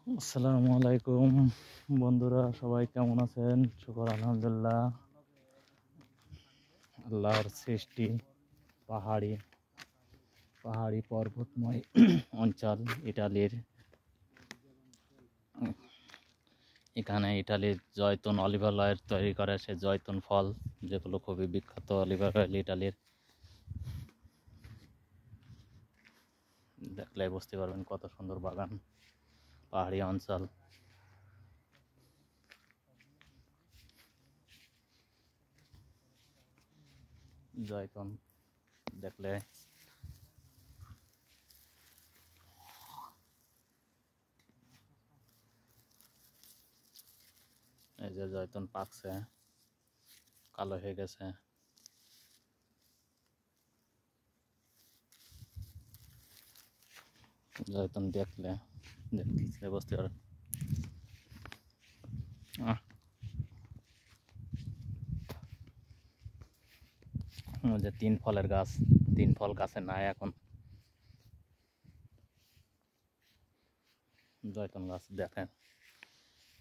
আসসালামু আলাইকুম বন্ধুরা, সবাই কেমন আছেন? শুকর আলহামদুলিল্লাহ। আল্লাহর সৃষ্টি পাহাড়ি পাহাড়ি পর্বতময় অঞ্চল ইটালির। এখানে ইটালির জয়তুন অলিভ অয়েল তৈরি করে সে জয়তুন ফল, যেগুলো খুবই বিখ্যাত। অলিভ অয়েল ইটালির, দেখলে বুঝতে পারবেন কত সুন্দর বাগান, পাহাড়ি অঞ্চল। জয়তুন দেখলে এই যে জয়তুন পাকছে, কালো হয়ে গেছে। জয়তুন দেখলে বুঝতে পারবেন। যে তিন ফলের গাছ, তিন ফল গাছে নাই এখন। জয়তুন গাছ দেখেন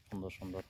সুন্দর সুন্দর।